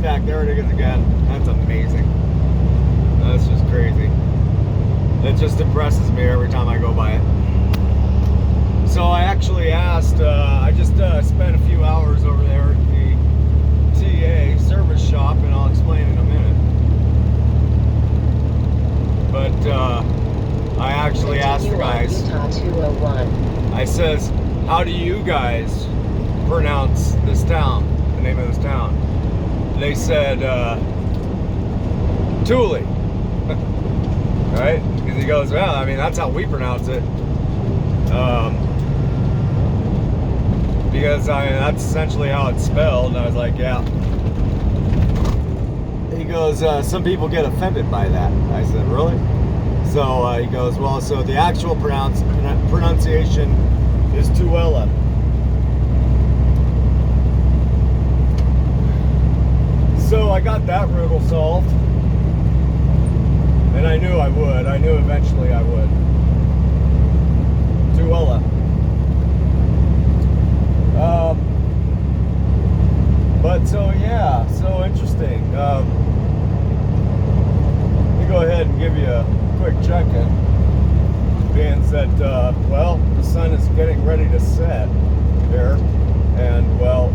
contact. There it is again. That's amazing. That's just crazy. It just impresses me every time I go by it. So I actually asked, I just spent a few hours over there at the TA service shop, and I'll explain in a minute. But I actually asked the guys, Utah 201. I says, how do you guys pronounce this town, the name of this town? They said, Tooele. Right? Because he goes, well, I mean, that's how we pronounce it. Because, I mean, that's essentially how it's spelled. And I was like, yeah. He goes, some people get offended by that. I said, really? So he goes, well, so the actual pronunciation is Tooele. So I got that riddle solved. And I knew I would. I knew eventually I would. Tooele. But so yeah, so interesting. Let me go ahead and give you a quick check-in. Being that, well, the sun is getting ready to set here, and well,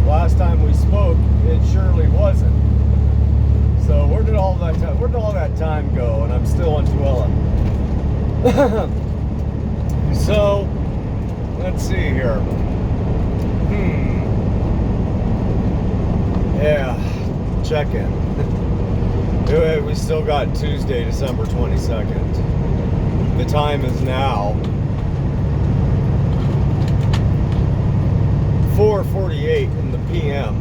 last time we spoke, it surely wasn't. So where did all that time go? And I'm still in Tooele. So let's see here. Yeah, check in. We still got Tuesday, December 22nd. The time is now 4:48 in the PM.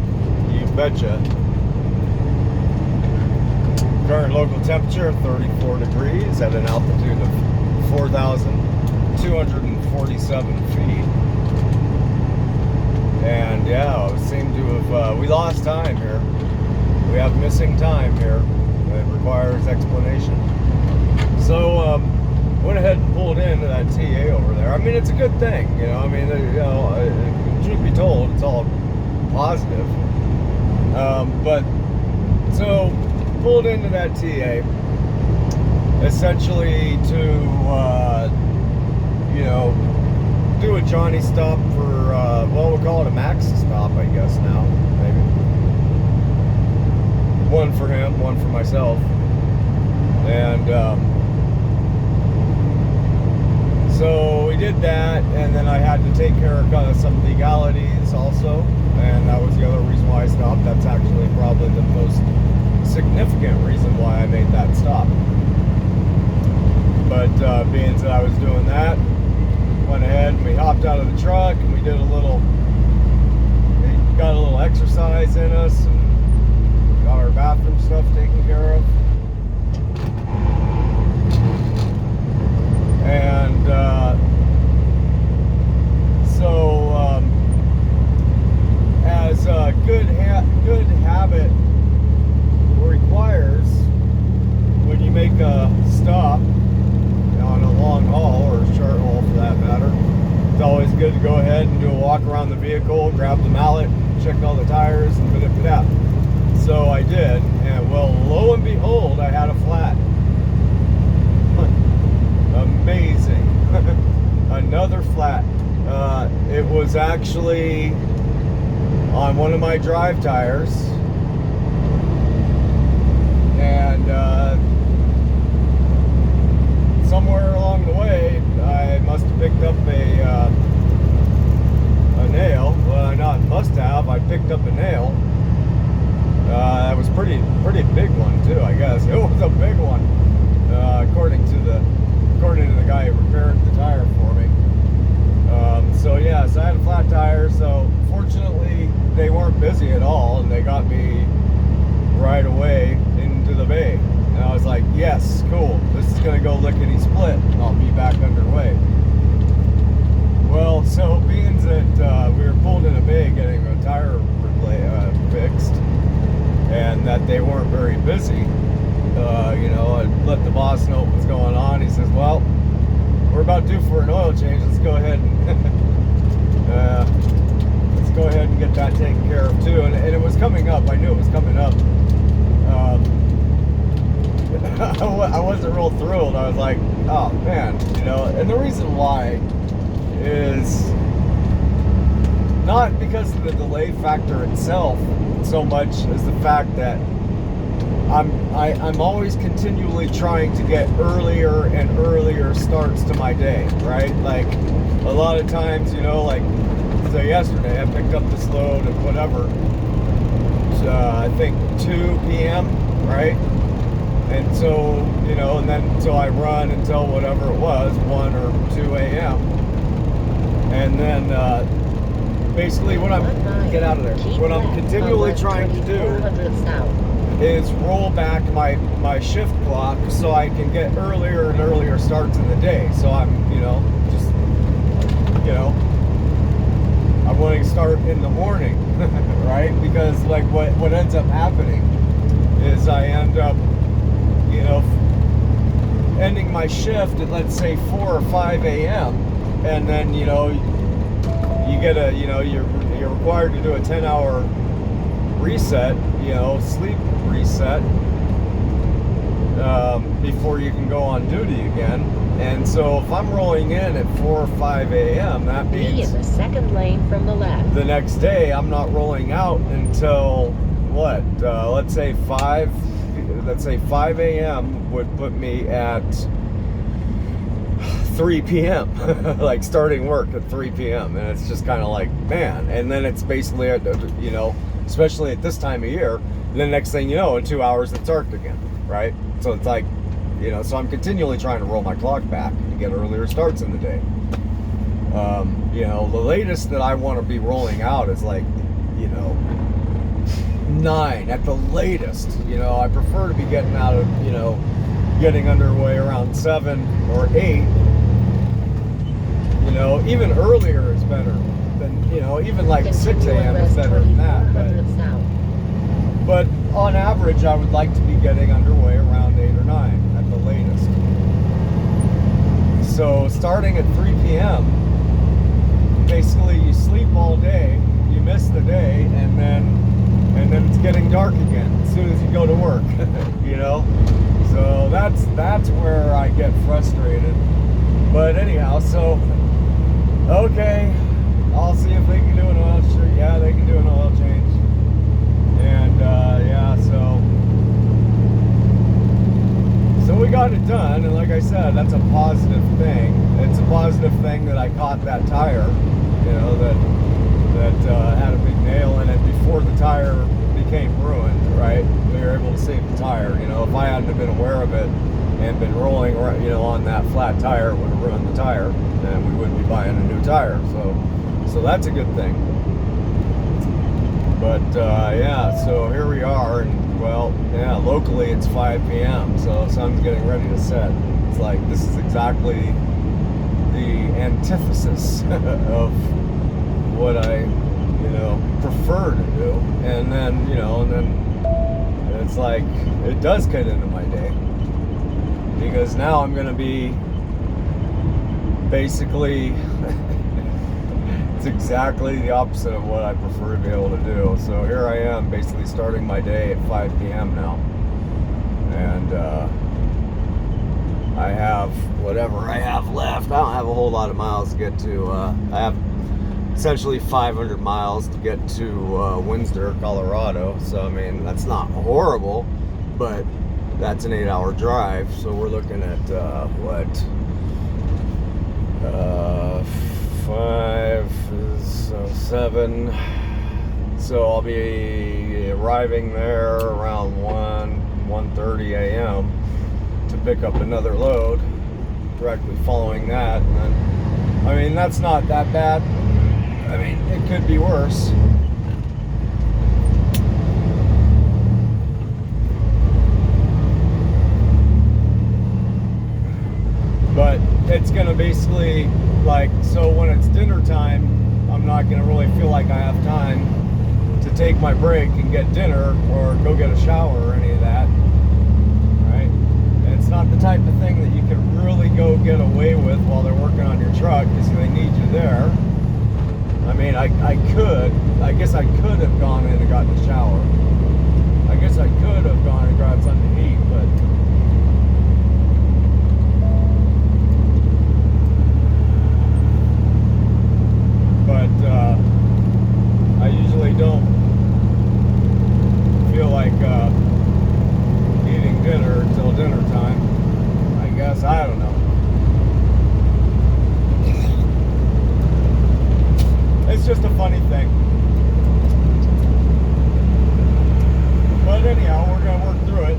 You betcha. Current local temperature 34 degrees at an altitude of 4,247 feet. And yeah, it seemed to have, we lost time here. We have missing time here. It requires explanation. So, went ahead and pulled into that TA over there. I mean, it's a good thing, you know. I mean, you know, truth be told, it's all positive. But, so, pulled into that TA, essentially to, you know, do a Johnny stop for, well, we'll call it a Max stop, I guess now, maybe. One for him, one for myself. And so we did that, and then I had to take care of some legalities also, and that was the other reason why I stopped. That's actually probably the most significant reason why I made that stop. But being that I was doing that, went ahead and we hopped out of the truck and we got a little exercise in us and got our bathroom stuff taken care of. And so as a good habit requires, when you make a stop on a long haul or a short haul for that matter, it's always good to go ahead and do a walk around the vehicle, grab the mallet, check all the tires, and put it out. So I did, and well, lo and behold, I had a flat. Amazing. Another flat. It was actually on one of my drive tires, and somewhere along the way, I must have picked up a nail. Well, I not must have. I picked up a nail. That was pretty big one too, I guess. It was a big one, according to the guy who repaired the tire for me. So yeah, so I had a flat tire. So fortunately, they weren't busy at all, and they got me right away into the bay. And I was like, yes, cool. This is gonna go lickety split. I'll be back underway. Well, so being that we were pulled in a bay getting a tire fixed, and that they weren't very busy, you know, I let the boss know what was going on. He says, well, we're about due for an oil change. Let's go ahead and get that taken care of too, and it was coming up. I knew it was coming up. I wasn't real thrilled. I was like, oh man, you know. And the reason why is not because of the delay factor itself so much as the fact that I'm always continually trying to get earlier and earlier starts to my day, right? Like a lot of times, you know, like so yesterday I picked up this load of whatever, I think 2 p.m., right? And so, you know, and then so I run until whatever it was, 1 or 2 a.m. And then basically what I'm get out of there. What I'm continually trying to do is roll back my shift clock so I can get earlier and earlier starts in the day. So I'm, you know, just, you know, I'm wanting to start in the morning, right? Because like what ends up happening is I end up, you know, ending my shift at, let's say, 4 or 5 a.m. and then, you know, you get a, you know, you're required to do a 10-hour reset, you know, sleep reset before you can go on duty again. And so if I'm rolling in at 4 or 5 a.m., that means be in the second lane from the left. The next day I'm not rolling out until what? Let's say 5 a.m. would put me at 3 p.m. like starting work at 3 p.m. and it's just kind of like, man. And then it's basically, you know, especially at this time of year, and the next thing you know, in 2 hours it's dark again, right? So it's like, you know, so I'm continually trying to roll my clock back and get earlier starts in the day. You know, the latest that I want to be rolling out is like, you know, 9 at the latest. You know, I prefer to be getting out of, you know, getting underway around 7 or 8. You know, even earlier is better than, you know, even like 6 a.m. is better than that. But on average, I would like to be getting underway around 8 or 9 at the latest. So starting at 3 p.m., basically you sleep all day, you miss the day, and then it's getting dark again as soon as you go to work. You know, so that's where I get frustrated. But anyhow, so okay, I'll see if they can do an oil change. Yeah, they can do an oil change. And yeah, so we got it done, and like I said, that's a positive thing. It's a positive thing that I caught that tire, you know, that had a big nail in it before the tire became ruined, right? We were able to save the tire. You know, if I hadn't have been aware of it and been rolling, you know, on that flat tire, it would have ruined the tire, and we wouldn't be buying a new tire. So that's a good thing. But yeah, so here we are, and well, yeah, locally it's 5 p.m., so the sun's getting ready to set. It's like, this is exactly the antithesis of what I, you know, prefer to do. And then, you know, and then it's like, it does get into my day, because now I'm going to be basically it's exactly the opposite of what I prefer to be able to do. So here I am, basically starting my day at 5 p.m. now, and I have whatever I have left. I don't have a whole lot of miles to get to. I have essentially 500 miles to get to Windsor, Colorado. So I mean, that's not horrible, but that's an 8-hour drive. So we're looking at what? 5, so 7. So I'll be arriving there around 1:30 a.m. to pick up another load directly following that. And then, I mean, that's not that bad. I mean, it could be worse. But it's going to basically, like, so when it's dinner time, I'm not going to really feel like I have time to take my break and get dinner or go get a shower or any of that, right? And it's not the type of thing that you can really go get away with while they're working on your truck, because they need you there. I mean, mean, I could. I guess I could have gone in and gotten a shower. I guess I could have gone and grabbed something to eat, but I usually don't feel like eating dinner until dinner time. I guess, I don't know. It's just a funny thing. But anyhow, we're going to work through it.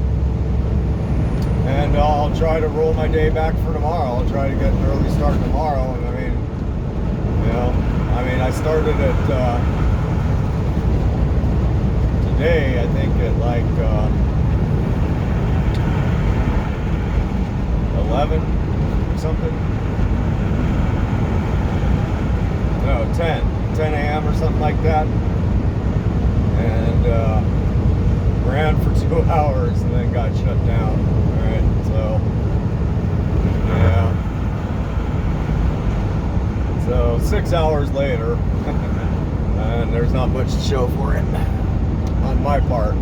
And I'll try to roll my day back for tomorrow. I'll try to get an early start tomorrow. And I mean, you know, I started at today, I think at like 11 or something. No, 10 a.m. or something like that. And ran for 2 hours and then got shut down. Alright, so yeah. So 6 hours later, and there's not much to show for it on my part.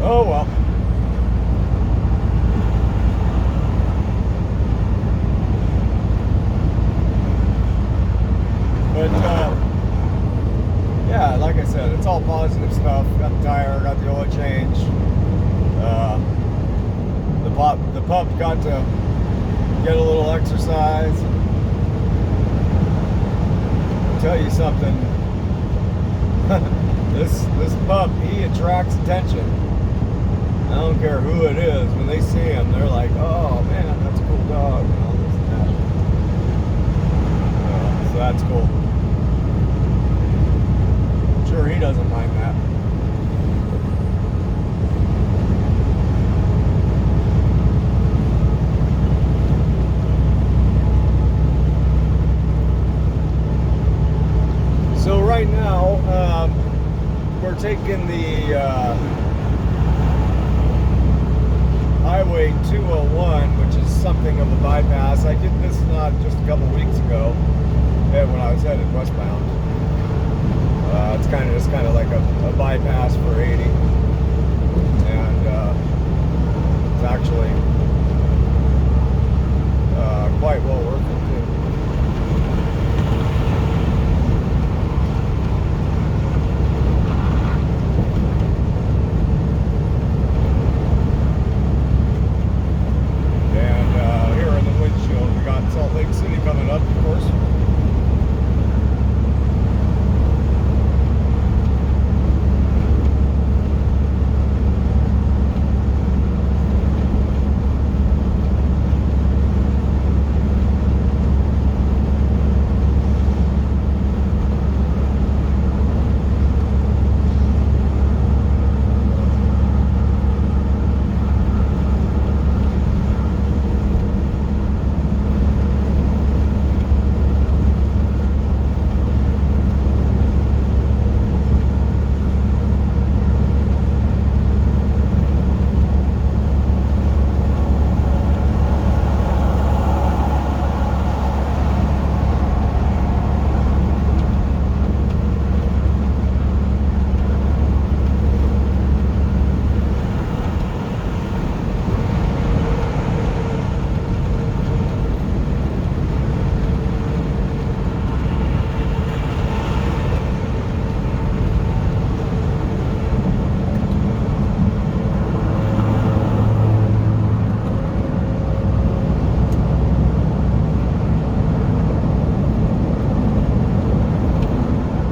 Oh well. But yeah, like I said, it's all positive stuff. Got the tire, got the oil change. The pup got to get a little exercise. I'll tell you something. This pup, he attracts attention. I don't care who it is. When they see him, they're like, "Oh man, that's a cool dog," and all this and that. So that's cool. I'm sure he doesn't mind that. So right now, we're taking the Highway 201, which is something of a bypass. I did this just a couple weeks ago when I was headed westbound. It's kind of like a bypass for 80, and it's actually quite well worth it too. Salt Lake City coming up, of course.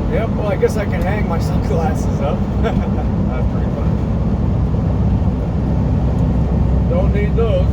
Yep, well, I guess I can hang my sunglasses up. That's pretty fun. Don't need those.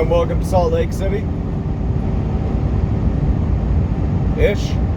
welcome to Salt Lake City. Ish.